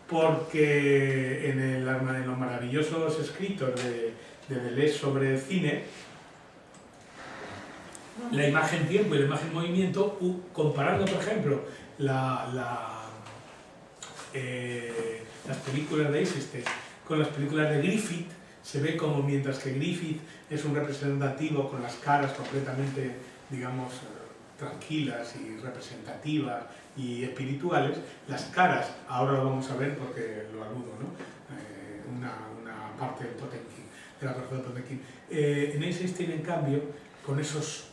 porque en los maravillosos escritos de Deleuze sobre el cine, la imagen-tiempo y la imagen-movimiento, comparando, por ejemplo, las películas de Eisenstein con las películas de Griffith, se ve como mientras que Griffith es un representativo con las caras completamente, digamos, tranquilas y representativas y espirituales, las caras, ahora lo vamos a ver porque lo aludo, ¿no? Una parte de Potemkin, de la persona de Potemkin. En Eisenstein, en cambio, con esos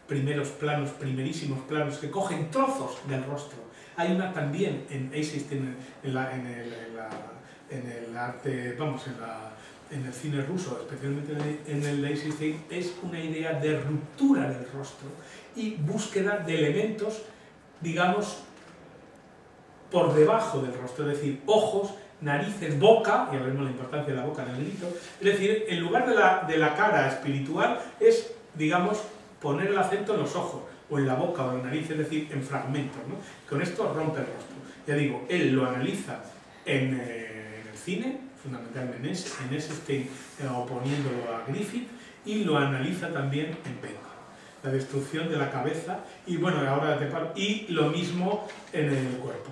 primerísimos planos que cogen trozos del rostro. Hay una también en Eisenstein, en el arte, vamos, en el cine ruso, especialmente en el Eisenstein, es una idea de ruptura del rostro y búsqueda de elementos, digamos, por debajo del rostro, es decir, ojos, narices, boca, y veremos la importancia de la boca en el grito, es decir, en lugar de la cara espiritual es, digamos, poner el acento en los ojos, o en la boca o en la nariz, es decir, en fragmentos, ¿no? Con esto rompe el rostro. Ya digo, él lo analiza en el cine, fundamentalmente en Eisenstein, oponiéndolo a Griffith, y lo analiza también en Bentham, la destrucción de la cabeza, y bueno, ahora y lo mismo en el cuerpo.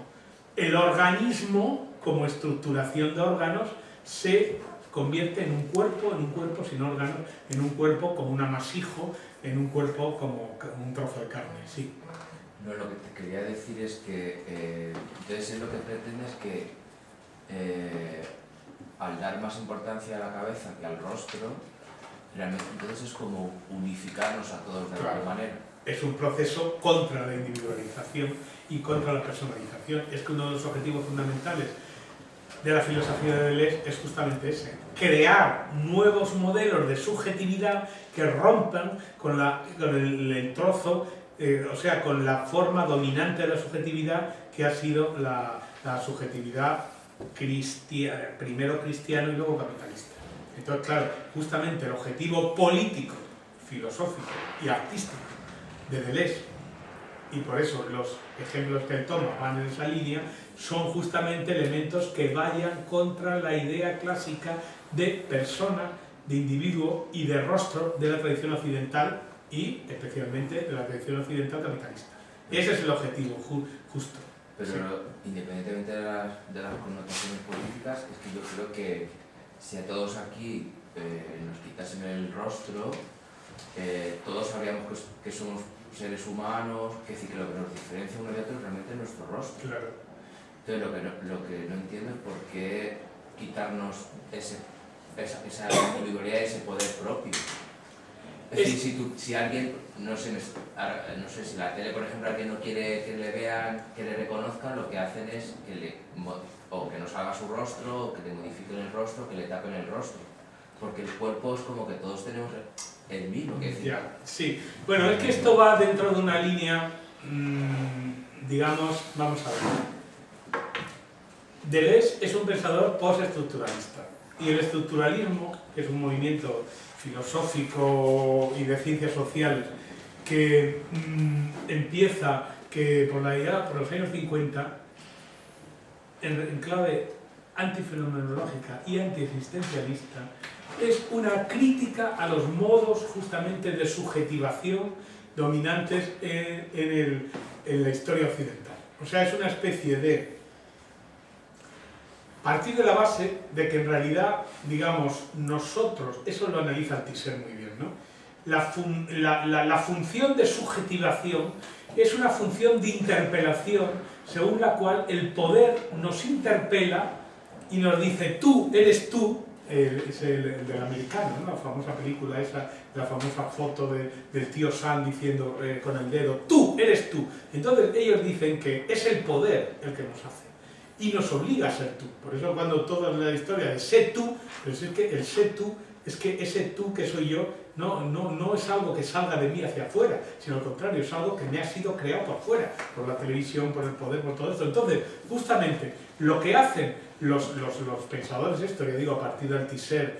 El organismo, como estructuración de órganos, se convierte en un cuerpo sin órganos, en un cuerpo como un amasijo, en un cuerpo como un trozo de carne, sí. No, lo que te quería decir es que entonces lo que pretende es que al dar más importancia a la cabeza que al rostro, realmente entonces es como unificarnos a todos de alguna manera. Es un proceso contra la individualización y contra la personalización. Es que uno de los objetivos fundamentales de la filosofía de Deleuze es justamente ese: crear nuevos modelos de subjetividad que rompan con el trozo, o sea, con la forma dominante de la subjetividad que ha sido la subjetividad primero cristiano y luego capitalista. Entonces, claro, justamente el objetivo político, filosófico y artístico de Deleuze, y por eso los ejemplos que él toma van en esa línea, son justamente elementos que vayan contra la idea clásica de persona, de individuo y de rostro de la tradición occidental y especialmente de la tradición occidental capitalista. Ese es el objetivo justo. Pero sí, independientemente de las connotaciones políticas, es que yo creo que si a todos aquí nos quitasen el rostro, todos sabríamos que somos seres humanos, que lo que nos diferencia uno de otro realmente es nuestro rostro. Claro. Entonces lo que no entiendo es por qué quitarnos esa individualidad, ese poder propio. Es decir, si alguien, no sé si la tele, por ejemplo, alguien no quiere que le vean, que le reconozcan, lo que hacen es que nos haga su rostro, o que le modifiquen el rostro, que le tapen el rostro. Porque el cuerpo es como que todos tenemos el mismo. Que decir. Ya, sí. Bueno, es que esto va dentro de una línea, digamos, vamos a ver. Deleuze es un pensador postestructuralista. Y el estructuralismo, que es un movimiento filosófico y de ciencias sociales que empieza por los años 50 en clave antifenomenológica y antiexistencialista, es una crítica a los modos justamente de subjetivación dominantes en la historia occidental. O sea, es una especie de partir de la base de que en realidad, digamos, nosotros, eso lo analiza Althusser muy bien, ¿no? La función de subjetivación es una función de interpelación según la cual el poder nos interpela y nos dice: tú eres tú. Es el del americano, ¿no? La famosa película esa, la famosa foto del tío Sam diciendo con el dedo: tú eres tú. Entonces ellos dicen que es el poder el que nos hace y nos obliga a ser tú. Por eso cuando toda la historia de sé tú, pues es que el sé tú, es que ese tú que soy yo no es algo que salga de mí hacia afuera, sino al contrario, es algo que me ha sido creado por fuera, por la televisión, por el poder, por todo esto. Entonces, justamente, lo que hacen los pensadores, esto que digo a partir de Althusser,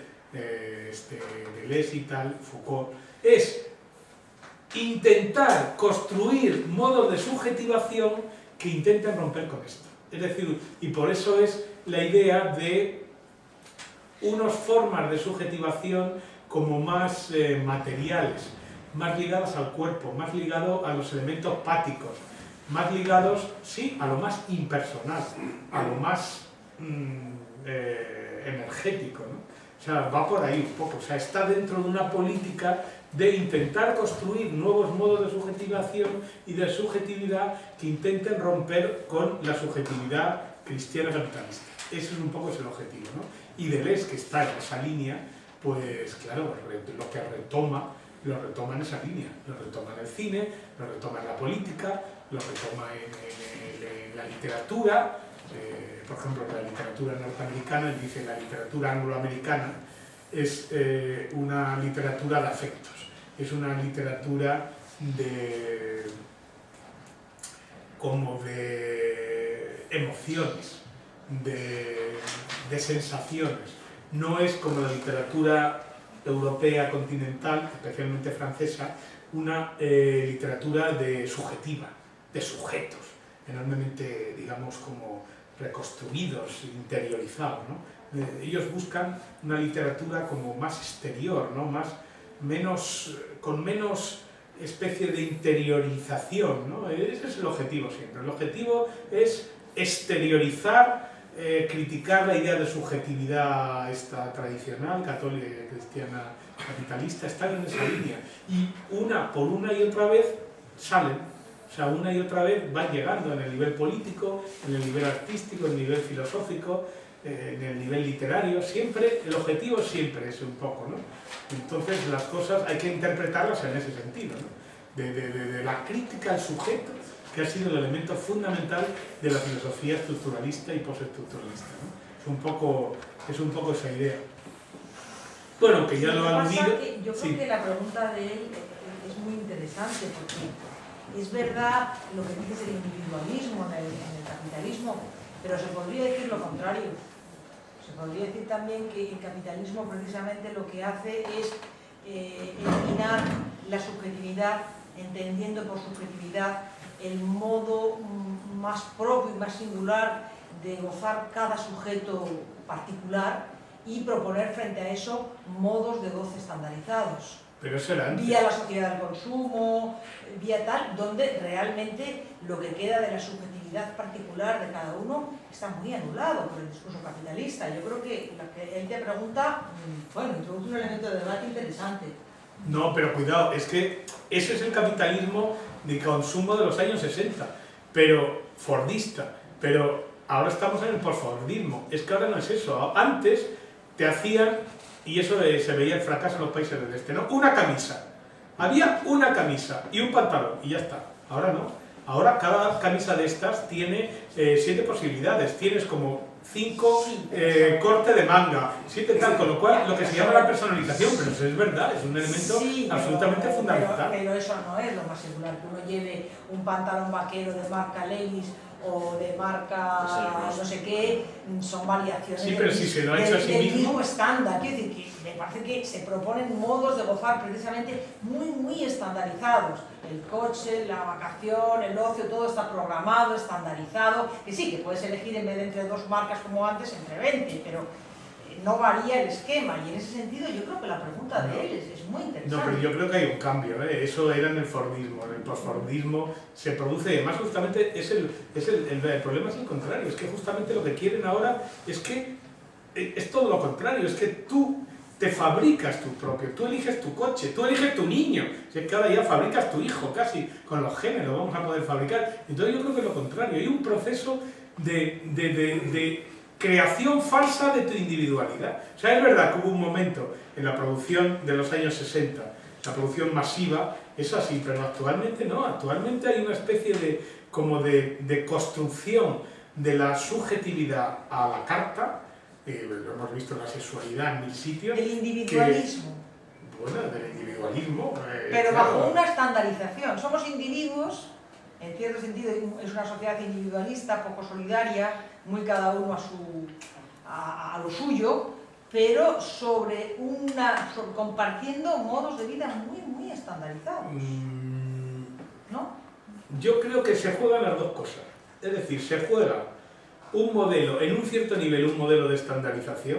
Deleuze y tal, Foucault, es intentar construir modos de subjetivación que intenten romper con esto. Es decir, y por eso es la idea de unas formas de subjetivación como más materiales, más ligadas al cuerpo, más ligados a los elementos páticos, más ligados, sí, a lo más impersonal, a lo más energético, ¿no? O sea, va por ahí un poco, o sea, está dentro de una política de intentar construir nuevos modos de subjetivación y de subjetividad que intenten romper con la subjetividad cristiana capitalista. Ese es un poco el objetivo, ¿no? Y Deleuze, que está en esa línea, pues claro, lo que retoma, lo retoma en esa línea, lo retoma en el cine, lo retoma en la política, lo retoma en la literatura. Por ejemplo, la literatura norteamericana, él dice la literatura angloamericana es una literatura de afectos, es una literatura como de emociones, de sensaciones. No es como la literatura europea continental, especialmente francesa, una literatura subjetiva, de sujetos, enormemente, digamos, como reconstruidos, interiorizados, ¿no? Ellos buscan una literatura como más exterior, ¿no? Con menos especie de interiorización, ¿no? Ese es el objetivo siempre. El objetivo es exteriorizar, criticar la idea de subjetividad esta tradicional, católica, cristiana, capitalista, están en esa línea. Y por una y otra vez salen. O sea, una y otra vez van llegando en el nivel político, en el nivel artístico, en el nivel filosófico, en el nivel literario. Siempre, el objetivo siempre es un poco, ¿no? Entonces las cosas hay que interpretarlas en ese sentido, ¿no? De la crítica al sujeto, que ha sido el elemento fundamental de la filosofía estructuralista y postestructuralista, ¿no? Es un poco esa idea. Bueno, que ya lo han aludido. Yo creo que la pregunta de él es muy interesante, porque es verdad lo que dices del individualismo en el capitalismo, pero se podría decir lo contrario. Se podría decir también que el capitalismo precisamente lo que hace es eliminar la subjetividad, entendiendo por subjetividad el modo más propio y más singular de gozar cada sujeto particular y proponer frente a eso modos de goce estandarizados. Pero eso era antes. Vía la sociedad del consumo, vía tal, donde realmente lo que queda de la subjetividad particular de cada uno está muy anulado por el discurso capitalista. Yo creo que lo que él te pregunta, bueno, introduce un elemento de debate interesante. No, pero cuidado, es que ese es el capitalismo de consumo de los años 60, pero fordista, pero ahora estamos en el posfordismo. Es que ahora no es eso. Antes te hacían, y eso se veía el fracaso en los países del este, ¿no? Una camisa. Había una camisa y un pantalón y ya está. Ahora no. Ahora cada camisa de estas tiene 7 posibilidades. Tienes como 5 cortes de manga, 7 tal, con lo cual lo que se llama la personalización, pero eso es verdad, es un elemento absolutamente fundamental. Pero eso no es lo más singular, que uno lleve un pantalón vaquero de marca Levi's o de marca no sé qué, son variaciones pero si se lo ha hecho a sí del mismo mismo estándar. Quiero decir que me parece que se proponen modos de gozar precisamente muy estandarizados. El coche, la vacación, el ocio, todo está programado, estandarizado, que sí, que puedes elegir en vez de entre 2 marcas como antes, entre 20, pero no varía el esquema, y en ese sentido yo creo que la pregunta de él es muy interesante. No, pero yo creo que hay un cambio, ¿eh? Eso era en el fordismo, en el posfordismo se produce, y además justamente el problema es el contrario, es que justamente lo que quieren ahora es que es todo lo contrario, es que tú te fabricas tu propio, tú eliges tu coche, tú eliges tu niño, si es que ahora ya fabricas tu hijo casi, con los genes lo vamos a poder fabricar. Entonces yo creo que es lo contrario, hay un proceso de creación falsa de tu individualidad. O sea, es verdad que hubo un momento en la producción de los años 60, la producción masiva, es así, pero actualmente no, actualmente hay una especie de construcción de la subjetividad a la carta, lo hemos visto en la sexualidad en 1000 sitios. El individualismo. Bueno, del individualismo. Pero claro, bajo una estandarización. Somos individuos, en cierto sentido es una sociedad individualista, poco solidaria, muy cada uno a lo suyo, pero compartiendo modos de vida muy estandarizados. ¿No? Yo creo que se juegan las dos cosas. Es decir, se juega un modelo, en un cierto nivel, un modelo de estandarización,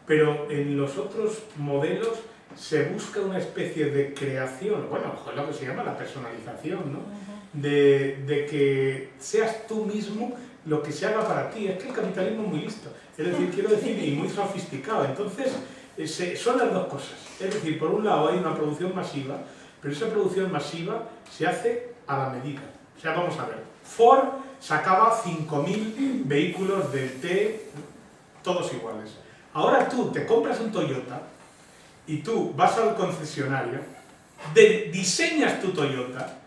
pero en los otros modelos se busca una especie de creación, bueno, es lo que se llama la personalización, ¿no? De que seas tú mismo lo que se haga para ti. Es que el capitalismo es muy listo, es decir, quiero decir, y muy sofisticado. Entonces, son las dos cosas. Es decir, por un lado hay una producción masiva, pero esa producción masiva se hace a la medida. O sea, vamos a ver, Ford sacaba 5.000 vehículos del T, todos iguales. Ahora tú te compras un Toyota y tú vas al concesionario, diseñas tu Toyota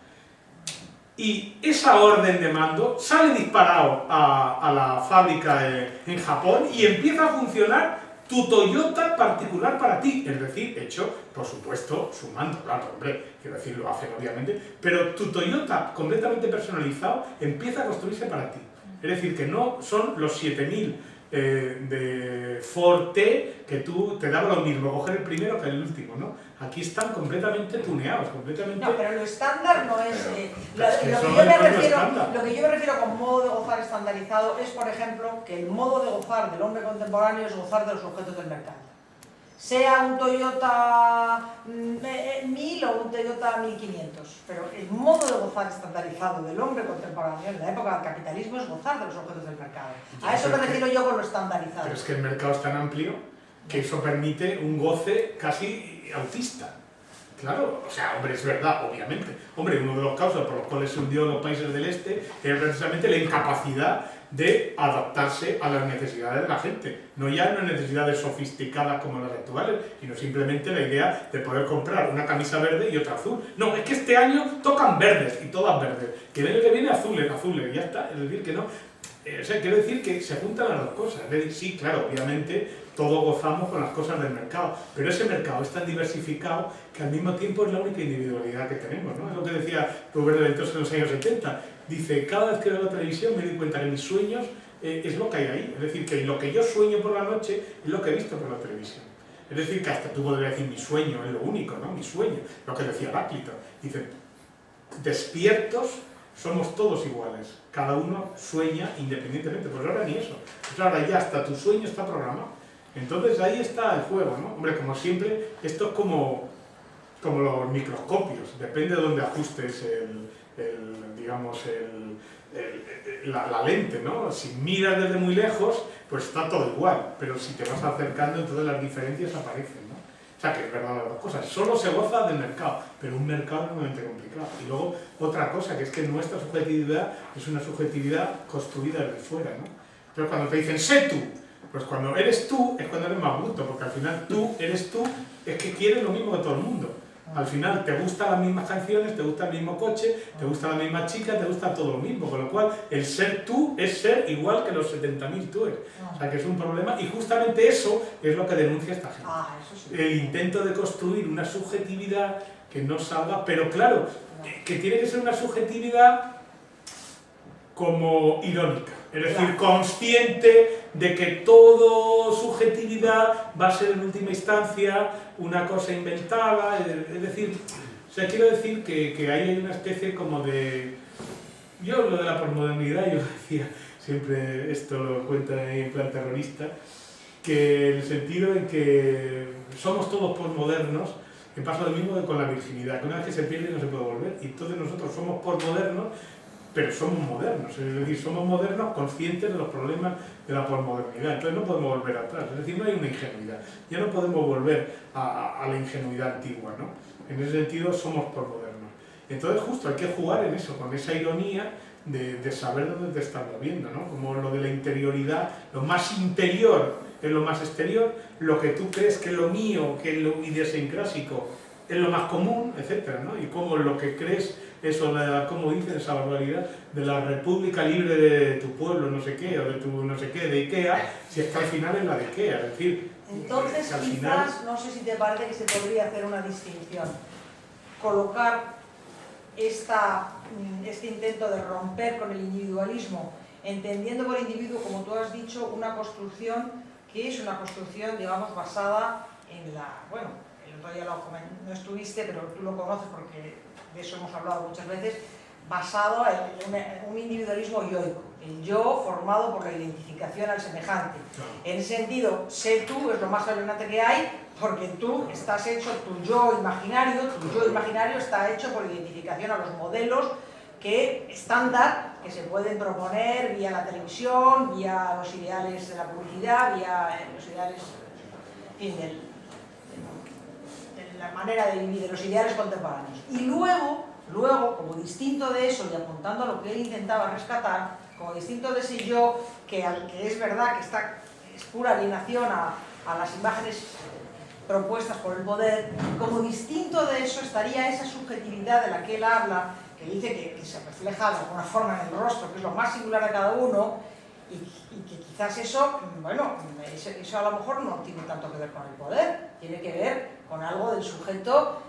y esa orden de mando sale disparado a la fábrica en Japón y empieza a funcionar tu Toyota particular para ti, es decir, hecho, por supuesto, sumando, claro, hombre, quiero decir, lo hacen obviamente, pero tu Toyota completamente personalizado empieza a construirse para ti. Es decir, que no son los 7.000 de Ford T que tú te daba lo mismo coger el primero que el último, ¿no? Aquí están completamente tuneados, completamente... No, pero lo estándar no es... lo que yo me refiero con modo de gozar estandarizado es, por ejemplo, que el modo de gozar del hombre contemporáneo es gozar de los objetos del mercado. Sea un Toyota 1000 o un Toyota 1500, pero el modo de gozar estandarizado del hombre contemporáneo en la época del capitalismo es gozar de los objetos del mercado. A eso me refiero yo con lo estandarizado. Pero es que el mercado es tan amplio que eso permite un goce casi autista. Claro, o sea, hombre, es verdad, obviamente. Hombre, uno de los causas por los cuales se hundió los países del este era precisamente la incapacidad de adaptarse a las necesidades de la gente. No ya unas necesidades sofisticadas como las actuales, sino simplemente la idea de poder comprar una camisa verde y otra azul. No, es que este año tocan verdes y todas verdes. Que el año que viene azules, y ya está. Es decir, que no... O sea, quiero decir que se juntan las dos cosas. Es decir, sí, claro, obviamente todos gozamos con las cosas del mercado, pero ese mercado es tan diversificado que al mismo tiempo es la única individualidad que tenemos, ¿no? Es lo que decía Rubén de Ventos en los años 70. Dice, cada vez que veo la televisión me doy cuenta que mis sueños es lo que hay ahí. Es decir, que lo que yo sueño por la noche es lo que he visto por la televisión. Es decir, que hasta tú podrías decir mi sueño es lo único, ¿no? Mi sueño, lo que decía Heráclito. Dice, despiertos somos todos iguales, cada uno sueña independientemente, pues ahora ni eso, pues ahora ya hasta tu sueño está programado. Entonces ahí está el juego, ¿no? Hombre, como siempre, esto es como los microscopios, depende de dónde ajustes la lente, ¿no? Si miras desde muy lejos, pues está todo igual, pero si te vas acercando, entonces las diferencias aparecen, ¿no? O sea, que es verdad las dos cosas. Solo se goza del mercado, pero un mercado es realmente complicado. Y luego, otra cosa, que es que nuestra subjetividad es una subjetividad construida desde fuera, ¿no? Entonces, cuando te dicen, sé tú, pues cuando eres tú, es cuando eres más bruto, porque al final tú, eres tú, es que quieres lo mismo que todo el mundo. Al final te gustan las mismas canciones, te gusta el mismo coche, te gusta la misma chica, te gusta todo lo mismo, con lo cual el ser tú es ser igual que los 70.000 túes. O sea que es un problema y justamente eso es lo que denuncia esta gente. Eso sí. El intento de construir una subjetividad que no salga, pero claro, que tiene que ser una subjetividad como irónica, es decir, consciente de que toda subjetividad va a ser en última instancia una cosa inventada, es decir, o sea, quiero decir que ahí hay una especie como de... Yo lo de la posmodernidad, yo decía, siempre esto lo cuenta en plan terrorista, que en el sentido en que somos todos posmodernos, que pasa lo mismo que con la virginidad, que una vez que se pierde no se puede volver, y entonces nosotros somos posmodernos, pero somos modernos, es decir, somos modernos conscientes de los problemas de la posmodernidad, entonces no podemos volver atrás, es decir, no hay una ingenuidad, ya no podemos volver a la ingenuidad antigua, ¿no? En ese sentido somos posmodernos. Entonces justo hay que jugar en eso, con esa ironía de saber dónde te estás moviendo, ¿no? Como lo de la interioridad, lo más interior es lo más exterior, lo que tú crees que es lo mío, que es lo idiosincrásico, es lo más común, etcétera, ¿no? Y como lo que crees, eso, como dicen esa barbaridad, de la república libre de tu pueblo, no sé qué, o de tu no sé qué, de Ikea, si es que al final es la de Ikea, es decir... Entonces, al quizás, final... no sé si te parece que se podría hacer una distinción, colocar este intento de romper con el individualismo, entendiendo por individuo, como tú has dicho, una construcción que es una construcción, digamos, basada en la... Bueno, el otro día no estuviste, pero tú lo conoces porque de eso hemos hablado muchas veces, basado en un individualismo yoico, el yo formado por la identificación al semejante. Claro. En ese sentido, sé tú es lo más alienante que hay, porque tú estás hecho, tu yo imaginario está hecho por identificación a los modelos estándar que se pueden proponer vía la televisión, vía los ideales de la publicidad, vía los ideales, en fin, de la manera de vivir, de los ideales contemporáneos. Y luego, como distinto de eso, y apuntando a lo que él intentaba rescatar, como distinto de ese yo, que es verdad que es pura alienación a las imágenes propuestas por el poder, como distinto de eso estaría esa subjetividad de la que él habla, que dice que se refleja de alguna forma en el rostro, que es lo más singular de cada uno, y que quizás eso, bueno, eso a lo mejor no tiene tanto que ver con el poder, tiene que ver con algo del sujeto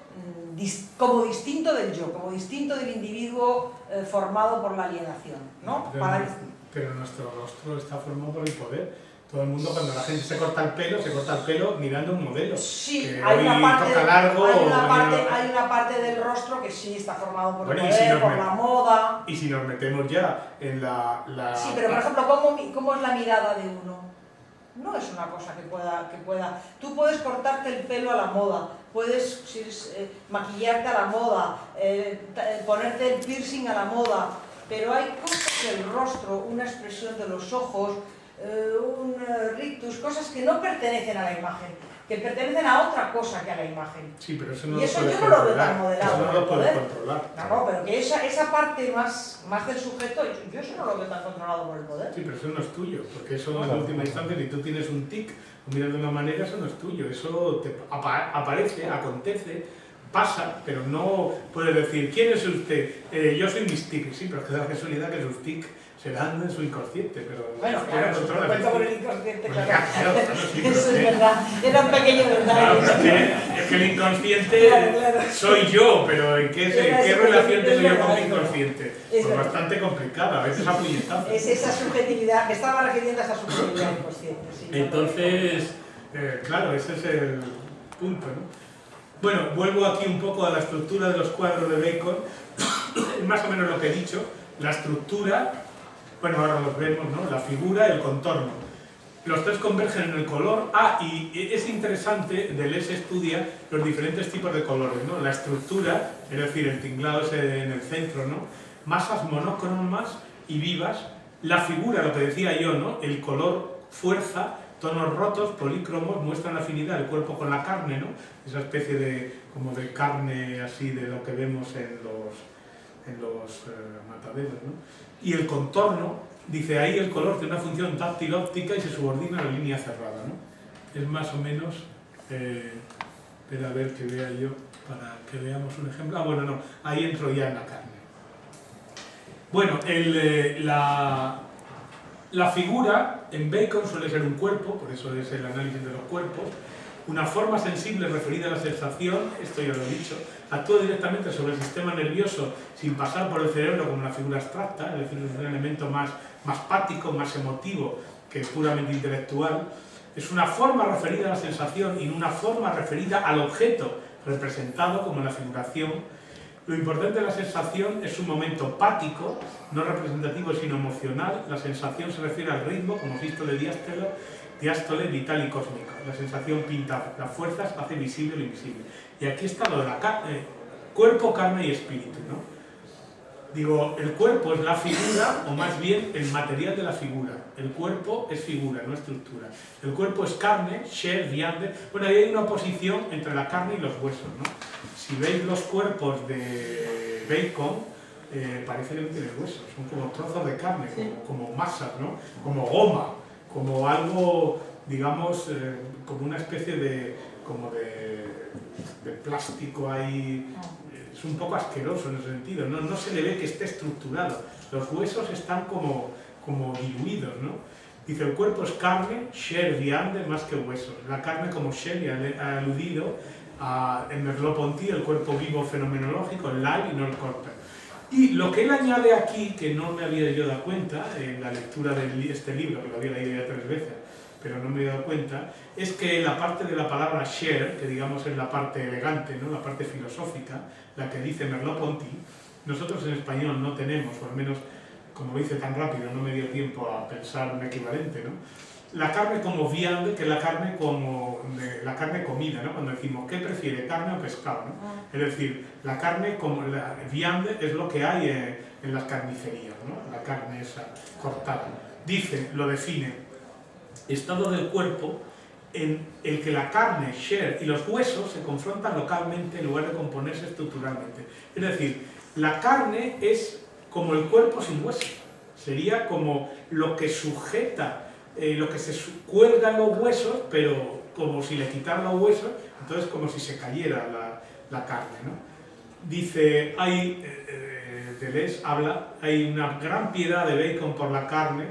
como distinto del yo, como distinto del individuo formado por la alienación, ¿no? Pero nuestro rostro está formado por el poder. Todo el mundo, cuando la gente se corta el pelo mirando un modelo. Sí, que hay hoy una toca largo, hay una parte del rostro que sí está formado por el poder, por la moda. Y si nos metemos ya en la... Sí, pero por ejemplo, ¿cómo es la mirada de uno? No es una cosa que pueda... Tú puedes cortarte el pelo a la moda, puedes maquillarte a la moda, ponerte el piercing a la moda, pero hay cosas del rostro, una expresión de los ojos, un rictus, cosas que no pertenecen a la imagen, que pertenecen a otra cosa que a la imagen. Sí, pero eso no y eso lo yo no lo veo tan modelado. Eso no lo puedes controlar. No, pero que esa parte más del sujeto, yo eso no lo veo tan controlado por el poder. Sí, pero eso no es tuyo, porque eso en última instancia, si tú tienes un tic o miras de una manera, eso no es tuyo, eso te aparece, acontece, pasa, pero no puedes decir, ¿quién es usted? Yo soy mis tics, sí, pero es que da la casualidad que sus tics se dan en su inconsciente, pero... Bueno, claro, si lo cuento por el inconsciente, claro. Sí, eso es verdad, era un pequeño detalle. Claro, es que el inconsciente soy yo, pero ¿en qué relación tengo yo con el inconsciente? Pues bastante complicada, a veces apuñetado. Es esa subjetividad, me estaba refiriendo a esa subjetividad inconsciente. Sí, entonces, claro, ese es el punto, ¿no? Bueno, vuelvo aquí un poco a la estructura de los cuadros de Bacon, más o menos lo que he dicho, la estructura. Bueno, ahora los vemos, ¿no? La figura y el contorno. Los tres convergen en el color. Y es interesante, Deleuze estudia los diferentes tipos de colores, ¿no? La estructura, es decir, el tinglado ese en el centro, ¿no? Masas monócromas y vivas. La figura, lo que decía yo, ¿no? El color, fuerza, tonos rotos, polícromos, muestran afinidad del cuerpo con la carne, ¿no? Esa especie como de carne así de lo que vemos en los mataderos, ¿no? Y el contorno, dice ahí el color tiene una función táctil óptica y se subordina a la línea cerrada, ¿no? Es más o menos, espera a ver que vea yo, para que veamos un ejemplo. Bueno, no, ahí entro ya en la carne. Bueno, la figura en Bacon suele ser un cuerpo, por eso es el análisis de los cuerpos. Una forma sensible referida a la sensación, esto ya lo he dicho, actúa directamente sobre el sistema nervioso sin pasar por el cerebro como una figura abstracta, es decir, es un elemento más pático, más emotivo que puramente intelectual. Es una forma referida a la sensación y una forma referida al objeto representado como la figuración. Lo importante de la sensación es un momento pático, no representativo sino emocional. La sensación se refiere al ritmo, como sístole, diástole, vital y cósmico. La sensación pinta las fuerzas, hace visible lo invisible. Y aquí está lo de la cuerpo, carne y espíritu, ¿no? Digo, el cuerpo es la figura, o más bien el material de la figura. El cuerpo es figura, no estructura. El cuerpo es carne, chair, viande. Bueno, ahí hay una oposición entre la carne y los huesos, ¿no? Si veis los cuerpos de Bacon, parece que no tienen huesos, son como trozos de carne, como masas, ¿no? Como goma, como algo, digamos, como una especie de plástico ahí. Es un poco asqueroso en ese sentido, no se le ve que esté estructurado. Los huesos están como diluidos, ¿no? Dice, el cuerpo es carne, chair, viande, más que huesos. La carne como chair ha aludido en Merleau-Ponty, el cuerpo vivo fenomenológico, el l'âme y no el corpo. Y lo que él añade aquí, que no me había yo dado cuenta en la lectura de este libro, que lo había leído ya 3 veces, pero no me he dado cuenta, es que la parte de la palabra chair, que digamos es la parte elegante, ¿no? La parte filosófica, la que dice Merleau-Ponty, nosotros en español no tenemos, o al menos como lo hice tan rápido, no me dio tiempo a pensar un equivalente, ¿no? La carne como viande, que es la carne comida, ¿no? Cuando decimos, ¿qué prefiere, carne o pescado? ¿No? Es decir, la carne como la viande es lo que hay en las carnicerías, ¿no? La carne esa cortada. Dice, lo define, estado del cuerpo en el que la carne, share y los huesos se confrontan localmente en lugar de componerse estructuralmente. Es decir, la carne es como el cuerpo sin hueso. Sería como lo que sujeta, lo que se cuelgan los huesos, pero como si le quitaran los huesos, entonces como si se cayera la carne, ¿no? Dice, Deleuze habla, hay una gran piedad de Bacon por la carne.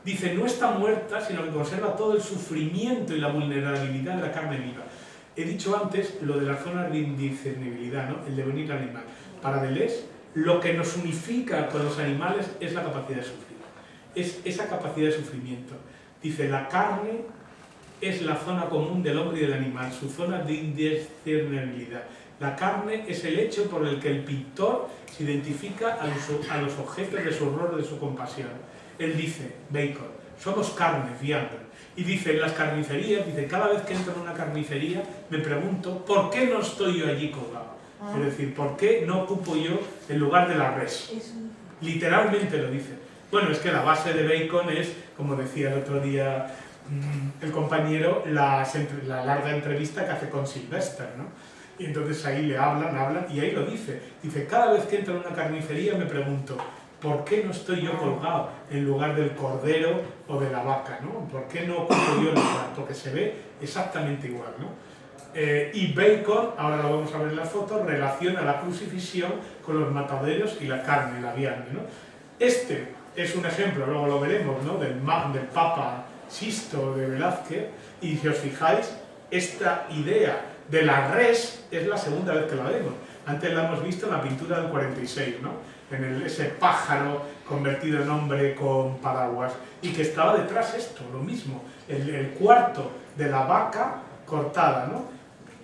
Dice, no está muerta, sino que conserva todo el sufrimiento y la vulnerabilidad de la carne viva. He dicho antes lo de la zona de indiscernibilidad, ¿no? El devenir animal. Para Deleuze, lo que nos unifica con los animales es la capacidad de sufrir. Es esa capacidad de sufrimiento. Dice, la carne es la zona común del hombre y del animal, su zona de indiscernibilidad. La carne es el hecho por el que el pintor se identifica a los objetos de su horror, de su compasión. Él dice, Bacon, somos carne, vianda. Y dice, en las carnicerías, dice, cada vez que entro en una carnicería me pregunto, ¿por qué no estoy yo allí colgado? Es decir, ¿por qué no ocupo yo el lugar de la res? Literalmente lo dice. Bueno, es que la base de Bacon es, como decía el otro día el compañero, la larga entrevista que hace con Sylvester, ¿no? Y entonces ahí le hablan, y ahí lo dice. Dice, cada vez que entro en una carnicería me pregunto, ¿por qué no estoy yo colgado en lugar del cordero o de la vaca, ¿no? ¿Por qué no ocupo yo el lugar? Porque se ve exactamente igual, ¿no? Y Bacon, ahora lo vamos a ver en la foto, relaciona la crucifixión con los mataderos y la carne, la vianda, ¿no? Este es un ejemplo, luego lo veremos, ¿no? del Papa Sisto de Velázquez, y si os fijáis, esta idea de la res es la segunda vez que la vemos. Antes la hemos visto en la pintura del 46, ¿no? En ese pájaro convertido en hombre con paraguas, y que estaba detrás esto, lo mismo, el cuarto de la vaca cortada, ¿no?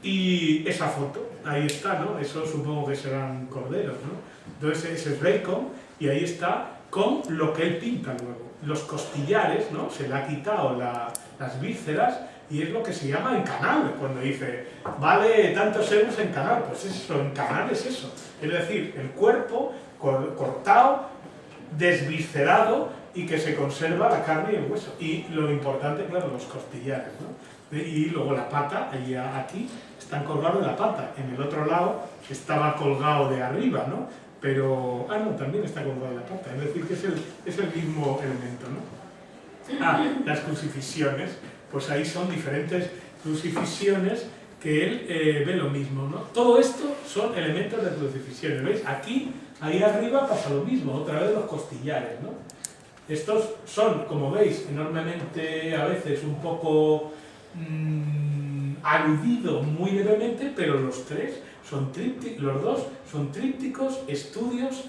Y esa foto, ahí está, ¿no? Eso supongo que serán corderos, ¿no? Entonces ese es Bacon, y ahí está con lo que él pinta luego. Los costillares, ¿no? Se le ha quitado las vísceras, y es lo que se llama encanar, cuando dice, vale tantos euros encanar, pues eso, encanar es eso. Es decir, el cuerpo cortado, desviscerado, y que se conserva la carne y el hueso. Y lo importante, claro, los costillares, ¿no? Y luego la pata, aquí, están colgados de la pata. En el otro lado estaba colgado de arriba, ¿no? Pero, no, también está colgado de la pata. Es decir, que es el mismo elemento, ¿no? Las crucifixiones, pues ahí son diferentes crucifixiones que él ve lo mismo, ¿no? Todo esto son elementos de crucifixiones, ¿veis? Aquí, ahí arriba pasa lo mismo, otra vez los costillares, ¿no? Estos son, como veis, enormemente, a veces un poco aludidos muy levemente, pero los dos son trípticos estudios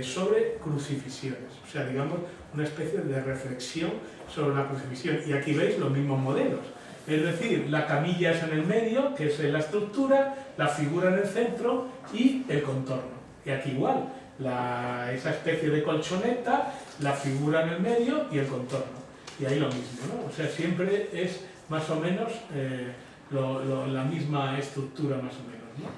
sobre crucifixiones, o sea, digamos, una especie de reflexión sobre la crucifixión. Y aquí veis los mismos modelos, es decir, la camilla es en el medio, que es la estructura, la figura en el centro y el contorno. Y aquí igual, esa especie de colchoneta, la figura en el medio y el contorno. Y ahí lo mismo, ¿no? O sea, siempre es más o menos la misma estructura, más o menos, ¿no?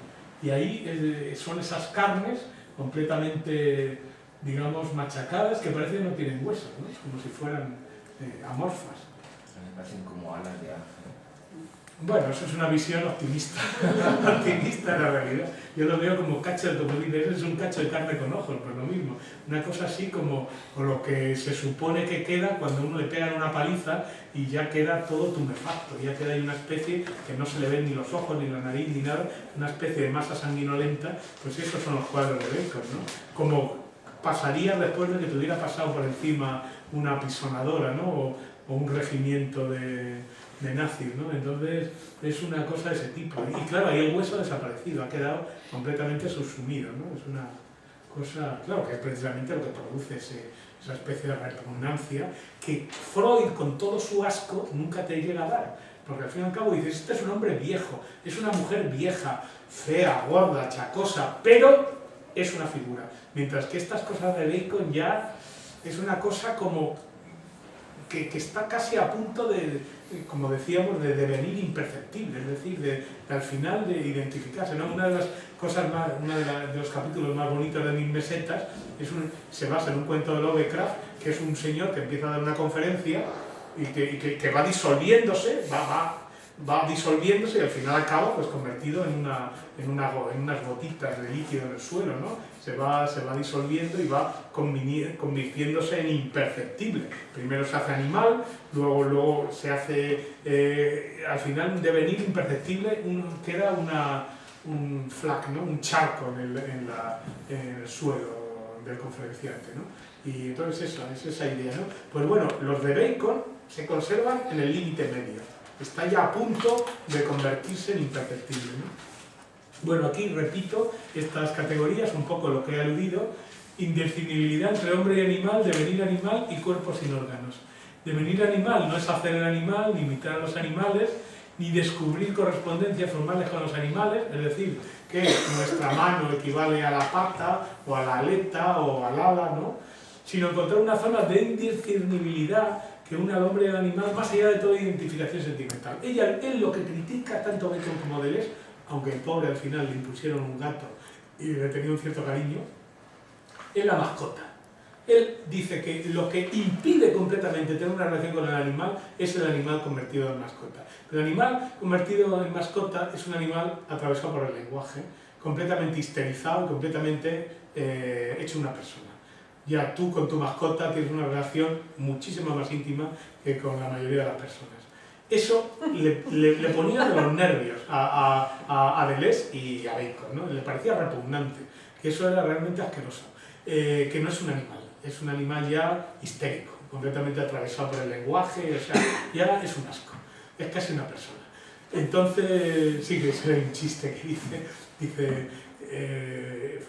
Y ahí son esas carnes completamente, digamos, machacadas, que parece que no tienen huesos, ¿no? Es como si fueran amorfas. Me parecen como alas de ángel. Bueno, eso es una visión optimista, optimista de la realidad. Yo lo veo como cacho, como dices, es un cacho de carne con ojos, pues lo mismo. Una cosa así como lo que se supone que queda cuando uno le pegan una paliza y ya queda todo tumefacto, ya queda ahí una especie que no se le ven ni los ojos, ni la nariz, ni nada, una especie de masa sanguinolenta. Pues esos son los cuadros de Bacon, ¿no? Como pasaría después de que te hubiera pasado por encima una apisonadora, ¿no? O un regimiento de nazis, ¿no? Entonces es una cosa de ese tipo. Y claro, ahí el hueso ha desaparecido, ha quedado completamente subsumido, ¿no? Es una cosa, claro, que es precisamente lo que produce esa especie de repugnancia que Freud, con todo su asco, nunca te llega a dar. Porque al fin y al cabo dices, este es un hombre viejo, es una mujer vieja, fea, gorda, chacosa, pero es una figura. Mientras que estas cosas de Bacon ya es una cosa como que está casi a punto de, como decíamos, de devenir imperceptible, es decir, al final de identificarse, ¿no? Una de las cosas más, de los capítulos más bonitos de Mis Mesetas se basa en un cuento de Lovecraft, que es un señor que empieza a dar una conferencia y que va disolviéndose, va disolviéndose y al final acaba pues convertido en unas gotitas de líquido en el suelo, ¿no? Se va disolviendo y va convirtiéndose en imperceptible. Primero se hace animal, luego se hace, al final un devenir imperceptible, queda un flac, ¿no? Un charco en el suelo del conferenciante, ¿no? Y entonces eso, es esa idea, ¿no? Pues bueno, los de Bacon se conservan en el límite medio. Está ya a punto de convertirse en imperceptible, ¿no? Bueno, aquí repito estas categorías, un poco lo que he aludido: indiscernibilidad entre hombre y animal, devenir animal y cuerpo sin órganos. Devenir animal no es hacer el animal, ni imitar a los animales, ni descubrir correspondencias formales con los animales, es decir, que nuestra mano equivale a la pata, o a la aleta, o al ala, ¿no? Sino encontrar una zona de indiscernibilidad que une al hombre y al animal más allá de toda identificación sentimental. Él lo que critica, tanto Bacon como Deleuze, aunque el pobre al final le impusieron un gato y le tenía un cierto cariño, es la mascota. Él dice que lo que impide completamente tener una relación con el animal es el animal convertido en mascota. El animal convertido en mascota es un animal atravesado por el lenguaje, completamente histerizado, completamente hecho una persona. Ya tú con tu mascota tienes una relación muchísimo más íntima que con la mayoría de las personas. Eso le ponía de los nervios a Deleuze y a Bacon, ¿no? Le parecía repugnante, que eso era realmente asqueroso, que no es un animal, es un animal ya histérico, completamente atravesado por el lenguaje, o sea, ya es un asco, es casi una persona. Entonces, sí que es un chiste que dice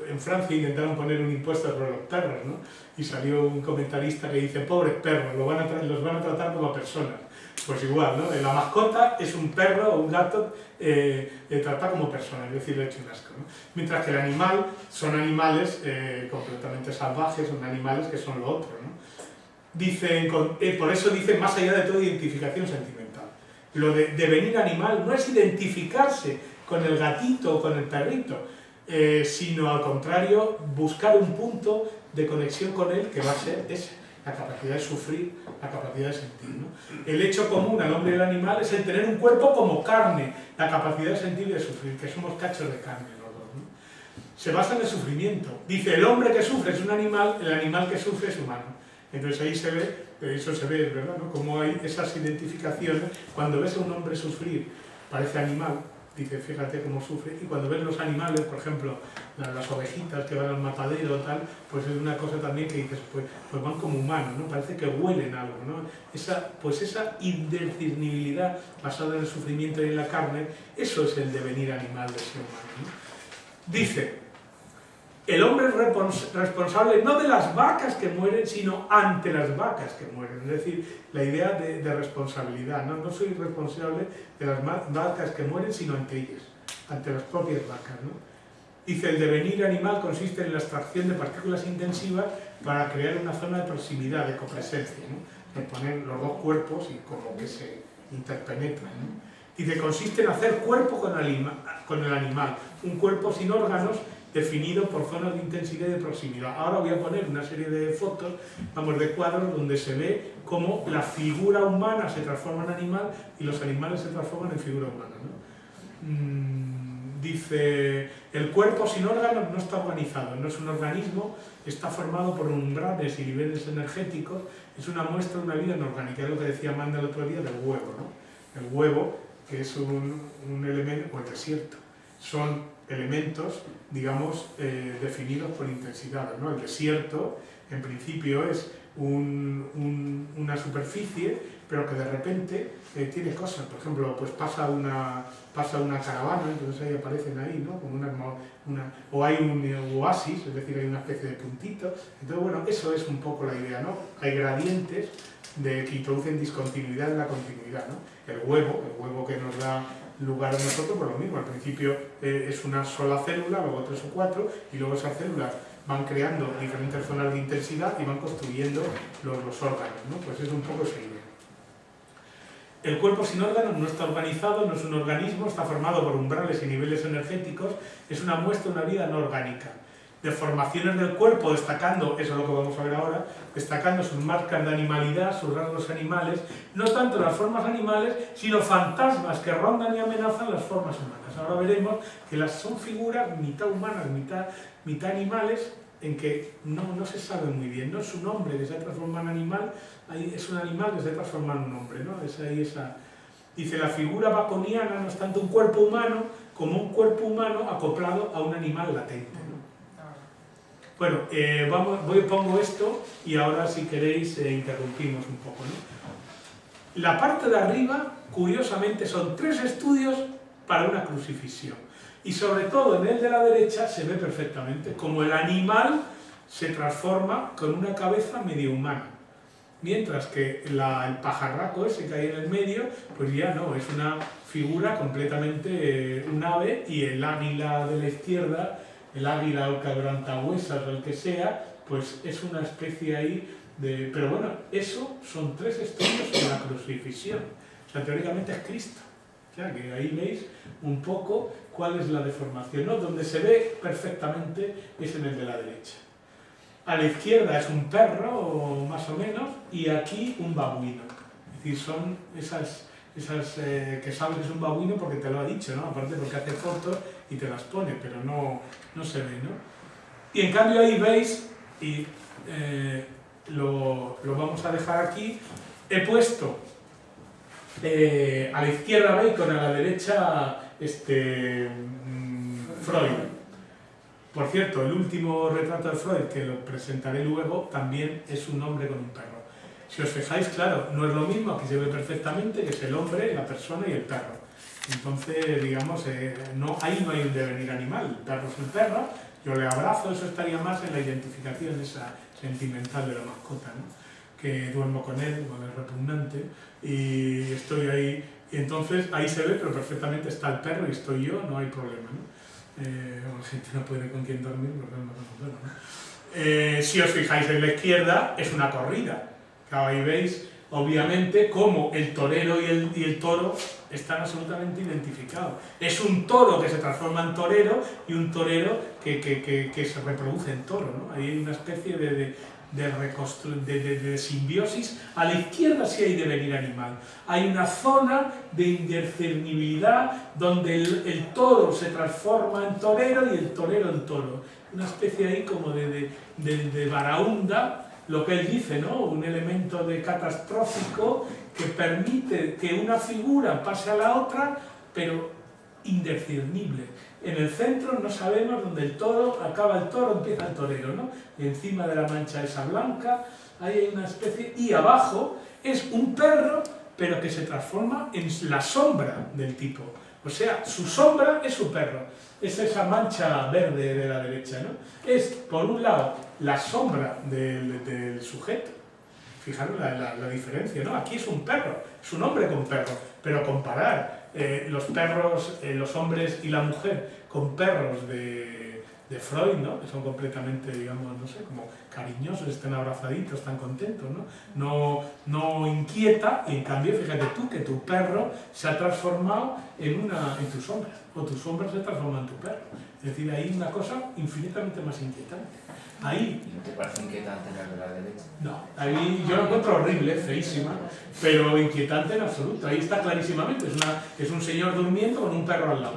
en Francia intentaron poner un impuesto sobre los perros, ¿no? Y salió un comentarista que dice: pobres perros, los van a tratar como personas. Pues igual, ¿no? La mascota es un perro o un gato tratado como persona, es decir, le he hecho un asco, ¿no? Mientras que el animal son animales completamente salvajes, son animales que son lo otro, ¿no? Dicen, por eso dicen más allá de toda identificación sentimental. Lo de devenir animal no es identificarse con el gatito o con el perrito, sino al contrario, buscar un punto de conexión con él que va a ser ese, la capacidad de sufrir, la capacidad de sentir, ¿no? El hecho común al hombre y al animal es el tener un cuerpo como carne, la capacidad de sentir y de sufrir, que somos cachos de carne los dos, ¿no? Se basa en el sufrimiento. Dice: el hombre que sufre es un animal, el animal que sufre es humano. Entonces ahí se ve, eso se ve, ¿verdad?, ¿no? Como hay esas identificaciones. Cuando ves a un hombre sufrir, parece animal, dice, fíjate cómo sufre, y cuando ves los animales, por ejemplo, las ovejitas que van al matadero, tal, pues es una cosa también que dices, pues van como humanos, ¿no? Parece que huelen algo, ¿no? Esa indiscernibilidad basada en el sufrimiento y en la carne, eso es el devenir animal del ser humano, ¿no? Dice: el hombre es responsable no de las vacas que mueren, sino ante las vacas que mueren. Es decir, la idea de responsabilidad, ¿no? No soy responsable de las vacas que mueren, sino ante ellas, ante las propias vacas, ¿no? Dice: el devenir animal consiste en la extracción de partículas intensivas para crear una zona de proximidad, de copresencia, ¿no? De poner los dos cuerpos y como que se interpenetran, ¿no? Dice: consiste en hacer cuerpo con el animal, un cuerpo sin órganos, definido por zonas de intensidad y de proximidad. Ahora voy a poner una serie de fotos, vamos, de cuadros donde se ve cómo la figura humana se transforma en animal y los animales se transforman en figura humana, ¿no? Dice: el cuerpo sin órganos no está organizado, no es un organismo, está formado por umbrales y niveles energéticos, es una muestra de una vida inorgánica. Es lo que decía Amanda el otro día del huevo, ¿no? El huevo, que es un elemento, o el desierto, son elementos, digamos, definidos por intensidades, ¿no? El desierto, en principio, es una superficie, pero que de repente tiene cosas. Por ejemplo, pues pasa una caravana, entonces ahí aparecen ahí, ¿no? Como o hay un oasis, es decir, hay una especie de puntito. Entonces, bueno, eso es un poco la idea, ¿no? Hay gradientes que introducen discontinuidad en la continuidad, ¿no? El huevo que nos da lugar a nosotros, pues lo mismo, al principio es una sola célula, luego 3 o 4, y luego esas células van creando diferentes zonas de intensidad y van construyendo los órganos, ¿no? Pues es un poco esa idea. El cuerpo sin órganos no está organizado, no es un organismo, está formado por umbrales y niveles energéticos, es una muestra de una vida no orgánica. Deformaciones del cuerpo, destacando, eso es lo que vamos a ver ahora, destacando sus marcas de animalidad, sus rasgos animales, no tanto las formas animales, sino fantasmas que rondan y amenazan las formas humanas. Ahora veremos que son figuras mitad humanas, mitad animales, en que no se sabe muy bien, no es un hombre que se transforma en animal, es un animal que se transforma en un hombre, ¿no? Dice, la figura baconiana no es tanto un cuerpo humano como un cuerpo humano acoplado a un animal latente, ¿no? Bueno, pongo esto y ahora si queréis interrumpimos un poco, ¿no? La parte de arriba, curiosamente, son 3 estudios para una crucifixión. Y sobre todo en el de la derecha se ve perfectamente como el animal se transforma con una cabeza medio humana. Mientras que el pajarraco ese que hay en el medio, pues ya no, es una figura completamente un ave, y el águila de la izquierda, el águila o quebrantahuesas o el que sea, pues es una especie ahí de... Pero bueno, eso son 3 estudios de la crucifixión. O sea, teóricamente es Cristo. O sea, que ahí veis un poco cuál es la deformación, ¿no? Donde se ve perfectamente es en el de la derecha. A la izquierda es un perro, más o menos, y aquí un babuino. Es decir, son esas que sabes que es un babuino porque te lo ha dicho, ¿no? Aparte porque hace fotos y te las pone, pero no se ve, ¿no? Y en cambio ahí veis, y lo vamos a dejar aquí, he puesto a la izquierda Bacon, a la derecha Freud. Por cierto, el último retrato de Freud, que lo presentaré luego, también es un hombre con un perro. Si os fijáis, claro, no es lo mismo, aquí se ve perfectamente que es el hombre, la persona y el perro. Entonces, digamos, ahí no hay un devenir animal, el perro es un perro, yo le abrazo, eso estaría más en la identificación esa sentimental de la mascota, ¿no? Que duermo con él, con el repugnante, y estoy ahí, y entonces ahí se ve, pero perfectamente está el perro y estoy yo, no hay problema, ¿no? La gente no puede con quién dormir, porque no con perro, ¿no? Si os fijáis en la izquierda, es una corrida. Claro, ahí veis, obviamente, cómo el torero y el toro están absolutamente identificados. Es un toro que se transforma en torero y un torero que se reproduce en toro, ¿no? Ahí hay una especie de simbiosis. A la izquierda sí hay devenir animal. Hay una zona de indiscernibilidad donde el toro se transforma en torero y el torero en toro. Una especie ahí como de baraúnda, lo que él dice, ¿no? Un elemento de catastrófico que permite que una figura pase a la otra, pero indiscernible. En el centro no sabemos dónde el toro, acaba el toro, empieza el torero, ¿no? Y encima de la mancha esa blanca, ahí hay una especie, y abajo es un perro, pero que se transforma en la sombra del tipo. O sea, su sombra es su perro, es esa mancha verde de la derecha, ¿no? Es, por un lado, la sombra del sujeto. Fijaros la diferencia, ¿no? Aquí es un perro, es un hombre con perro, pero comparar los perros, los hombres y la mujer con perros de Freud, ¿no? Que son completamente, digamos, no sé, como cariñosos, están abrazaditos, están contentos, ¿no? No inquieta, y en cambio, fíjate tú que tu perro se ha transformado en tu sombra, o tu sombra se transforma en tu perro. Es decir, hay una cosa infinitamente más inquietante. Ahí, ¿No te parece inquietante la de la derecha? no, ahí yo lo encuentro horrible, feísima, pero inquietante en absoluto. Ahí está clarísimamente, es un señor durmiendo con un perro al lado.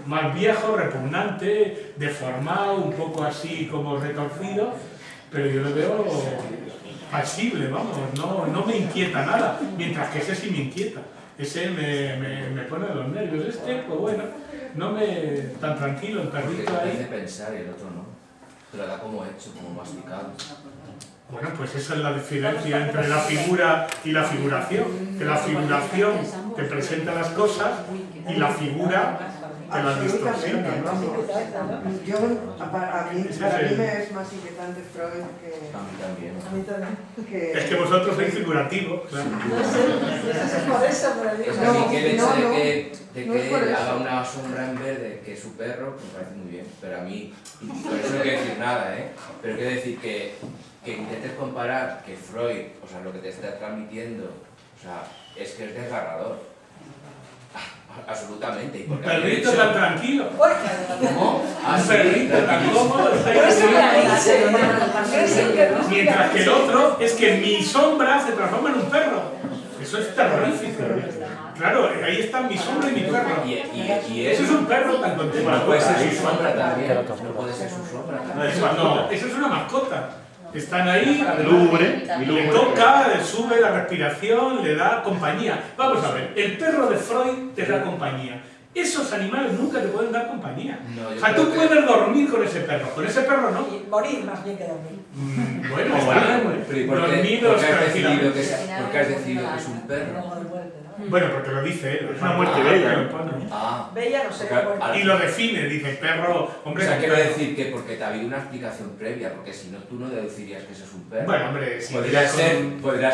Más viejo, repugnante, deformado, un poco así como retorcido, pero yo lo veo pasible, vamos, no me inquieta nada, mientras que ese sí me inquieta. Ese me pone de los nervios. Pues bueno, tan tranquilo, el perrito porque ahí. te hace pensar y el otro no. Te lo da como hecho, como masticado. Bueno, pues esa es la diferencia entre la figura y la figuración. Que la figuración te presenta las cosas y la figura te las distorsiona, ¿no? Para mí me es más inquietante Freud A mí también. Es que vosotros sois figurativos, claro. No sé, por eso, pero Es así que el hecho de que gente No es que por eso. haga una sombra en verde, que es su perro, me parece muy bien, pero a mí, por eso no quiero decir nada, pero quiero decir que intentes comparar que Freud, o sea, lo que te está transmitiendo, o sea, es que es desgarrador. Absolutamente. Un perrito tan tranquilo. ¿Cómo? Un perrito tan cómodo. Está mientras que el otro es que mi sombra se transforma en un perro. Eso es terrorífico. Claro, ahí está mi sombra y mi perro. Y Eso es un perro tan contento. Bueno, puede ser su sombra también. No puede ser su sombra también. No, eso es una mascota. Están ahí, Lúgubre, le toca, le sube la respiración, le da compañía. Vamos a ver, el perro de Freud te da compañía. Esos animales nunca te pueden dar compañía. No, O sea, tú puedes dormir con ese perro no. Y morir más bien que dormir. Bueno, O está morir. Pero ¿y por qué dormidos has decidido tranquilamente. por qué has decidido que es un perro? Bueno, porque lo dice él. Es una muerte bella, lo ¿no? pone. Ah, Bella no sé porque cómo. al- Y lo define, dice perro, o hombre. sea, un quiero perro. decir que porque te ha habido una explicación previa, porque si no tú no deducirías que eso es un perro. Bueno, hombre, si podría miras con-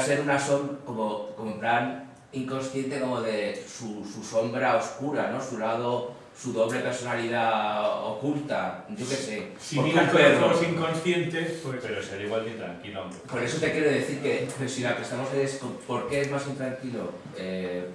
ser una sombra, como en plan inconsciente, como de su sombra oscura, ¿no? Su lado, su doble personalidad oculta, yo qué sé. Si Porque miras un con los perro. ojos inconscientes, pues. Pero ser igual de intranquilo, hombre. Por eso te quiero decir que si la que estamos es ¿por qué es más intranquilo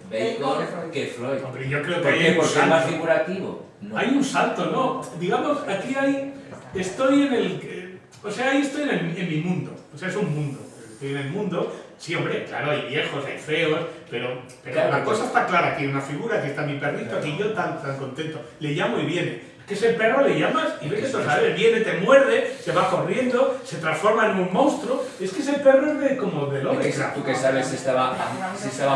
Bacon que Freud? Hombre, yo creo que ¿Por hay qué? un ¿Porque es más salto. figurativo? No. Hay un salto, ¿no? Digamos, aquí hay. Estoy en el. O sea, ahí estoy en mi mundo. O sea, es un mundo. Estoy en el mundo. Sí, hombre, claro, hay viejos, hay feos, pero Claro, la cosa está clara. Aquí hay una figura, aquí está mi perrito, aquí yo tan contento. Le llamo y viene. Que ese perro le llamas y ves que tú sabes, viene, te muerde, se va corriendo, se transforma en un monstruo. Es que ese perro es como de Es que Lovecraft. tú que sabes si estaba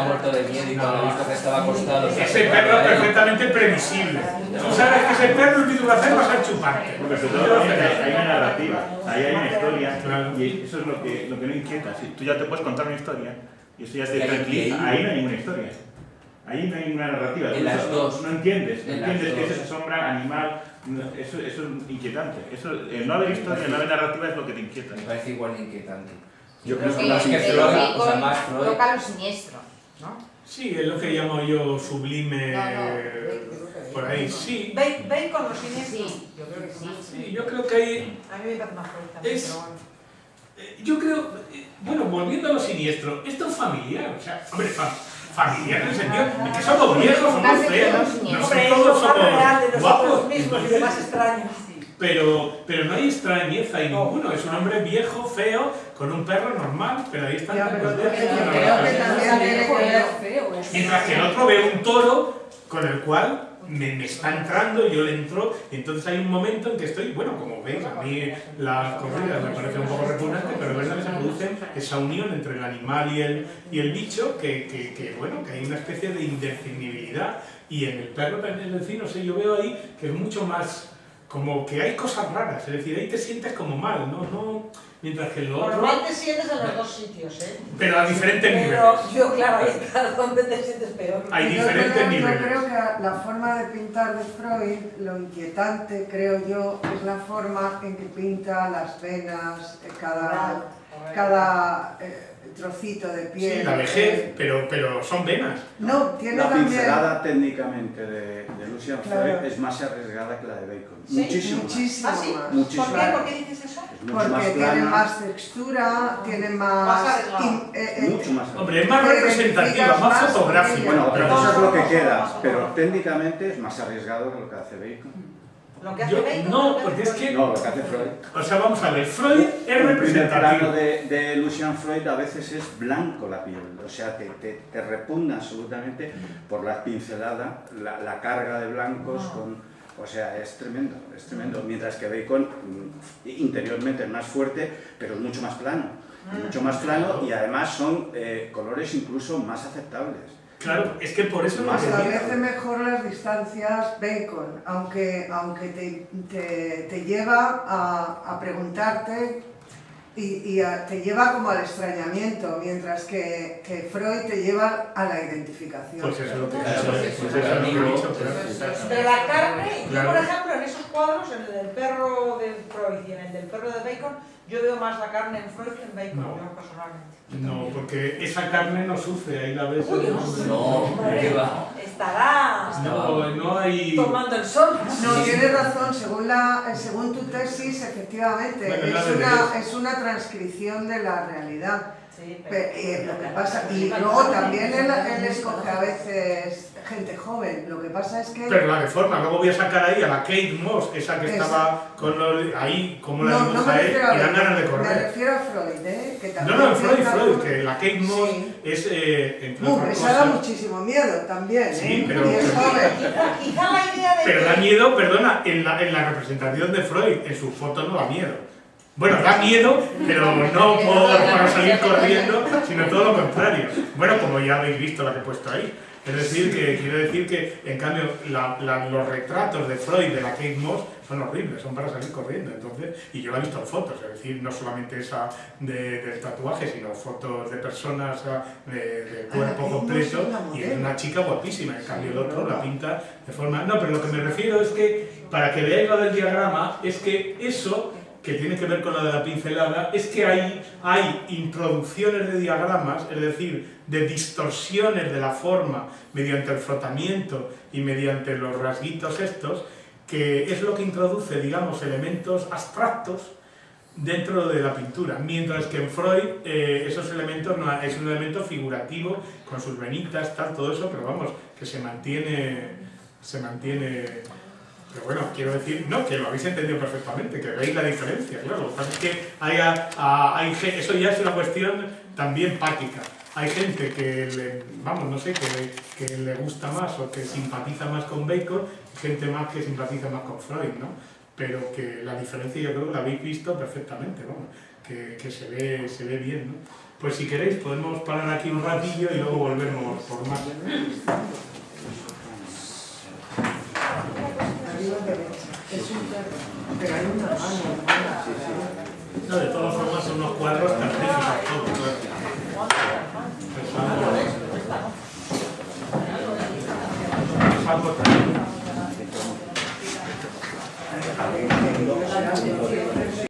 muerto de miedo y cuando visto que estaba acostado. Ese perro es perfectamente previsible. Tú sabes que ese perro lo que tú vas a hacer vas a chuparte. Porque sobre todo hay una narrativa, ahí hay una historia, Claro. y eso es lo que no inquieta. Si tú ya te puedes contar una historia, y eso ya te Y ahí- tranquiliza, ahí no hay ninguna historia. Ahí no hay ninguna narrativa. En Tú las dos. no entiendes En las que es dos. esa sombra animal, eso es inquietante. Eso, el no haber historia, el no haber narrativa es lo que te inquieta. Me parece igual de inquietante. Yo creo que más que Freud, o sea, más Freud. toca lo siniestro, ¿no? Sí, es lo que llamo yo sublime. Por ahí, sí. Bacon los siniestros. Sí, yo creo que sí. Sí, yo creo que hay. A mí me parece más Freud también, Es- pero bueno. Yo creo. Bueno, volviendo a lo siniestro, esto es familiar. O sea, hombre, familiar en el sentido de que somos viejos, somos feos, no Hombre, todos eso más real de somos nosotros guapos. mismos y de más extraños. Pero no hay extrañeza ahí ninguno. Es un hombre viejo, feo, con un perro normal, pero ahí están Ya, los pero dos. creo que también tiene que ver. Mientras que el otro ve un toro con el cual me está entrando, yo le entro, y entonces hay un momento en que estoy, bueno, como veis, a mí las corridas me parecen un poco repugnantes, pero es verdad que se produce esa unión entre el animal y el bicho, bueno, que hay una especie de indefinibilidad, y en el perro también, es decir, no sé, yo veo ahí que es mucho más, como que hay cosas raras, es decir, ahí te sientes como mal, ¿no? Mientras que en lo Bueno, otro, mal te sientes en los dos sitios, ¿eh? pero a diferentes niveles. Pero yo, claro, ahí está donde te sientes peor. Hay Yo diferentes creo niveles. que la forma de pintar de Freud, lo inquietante, creo yo, es la forma en que pinta las venas, cada trocito de piel. Sí, la vejez, pero son venas. No, tiene La también pincelada técnicamente de Lucian Freud Claro. es más arriesgada que la de Bacon. ¿Sí? Muchísimo más. muchísimo ¿Ah, sí? más. Muchísimo. ¿Por qué? ¿Por qué dices eso? Es mucho más Porque tiene plana, más textura, tiene Más más... arreglado. mucho más. Hombre, es más representativa, más fotográfica. Bueno, otra cosa es lo que No, queda, no, no, pero no. técnicamente es más arriesgado que lo que hace Bacon. Lo que hace Yo- Bacon, no, lo que porque hace es que- No, lo que hace Freud. O sea, vamos a ver, Freud es El primer representativo. plano de Lucian Freud a veces es blanco la piel, o sea, te repugna absolutamente por la pincelada, la carga de blancos o sea, es tremendo, mientras que Bacon interiormente es más fuerte, pero es mucho más plano, y además son colores incluso más aceptables. Claro, es que por eso no Más se Establece mejor las distancias Bacon, aunque te lleva a preguntarte y te lleva como al extrañamiento, mientras que Freud te lleva a la identificación. Pues eso es lo que Claro, eso porque es es lo un que he amigo, dicho, pero- claro. De la carne, yo Claro. por ejemplo en esos cuadros, en el del perro de Freud y en el del perro de Bacon, yo veo más la carne en Freud que en Bacon, No. yo personalmente. No, porque esa carne no sufre, ahí la ves. Uy, No, hombre, ¿qué va? estará. No, hay... tomando el sol. No, tienes razón, según tu tesis, efectivamente, Bueno, es una transcripción de la realidad. Sí, Lo que pasa, y luego también él escoge a veces gente joven, lo que pasa es que... Pero la deforma, luego voy a sacar ahí a la Kate Moss, esa que estaba con los, ahí, como la dibuja él, y dan ganas de me correr. refiero a Freud, que No, también... no, en tiene Freud, una- que la Kate Moss Sí. es, entre otras Esa da cosas, muchísimo miedo también, Sí, pero- y es joven. Quizá la idea de pero da miedo, perdona, en la representación de Freud, en su foto no da miedo. Bueno, da miedo, pero no para salir corriendo, sino todo lo contrario. Bueno, como ya habéis visto la que he puesto ahí. Es decir, que quiero decir que, en cambio, los retratos de Freud de la Kate Moss son horribles, son para salir corriendo. Entonces, y yo la he visto en fotos, es decir, no solamente esa del tatuaje, sino fotos de personas de cuerpo Kate completo, Moss es la y modelo. es una chica guapísima. En cambio, el otro la pinta de forma... No, pero lo que me refiero es que, para que veáis lo del diagrama, es que eso, que tiene que ver con lo de la pincelada, es que hay introducciones de diagramas, es decir, de distorsiones de la forma mediante el frotamiento y mediante los rasguitos estos, que es lo que introduce, digamos, elementos abstractos dentro de la pintura, mientras que en Freud esos elementos no, es un elemento figurativo con sus venitas, tal, todo eso, pero vamos, que se mantiene. Pero bueno, quiero decir, no, que lo habéis entendido perfectamente, que veis la diferencia, claro. Lo que pasa es que eso ya es una cuestión también pática. Hay gente que que le gusta más o que simpatiza más con Bacon, y gente más que simpatiza más con Freud, ¿no? Pero que la diferencia yo creo que la habéis visto perfectamente, vamos, que se ve bien, ¿no? Pues si queréis podemos parar aquí un ratillo y luego volvemos por más. Arriba derecha. Es un perro, pero hay una mano. No, de todas formas son unos cuadros característicos todos, claro. Es algo también.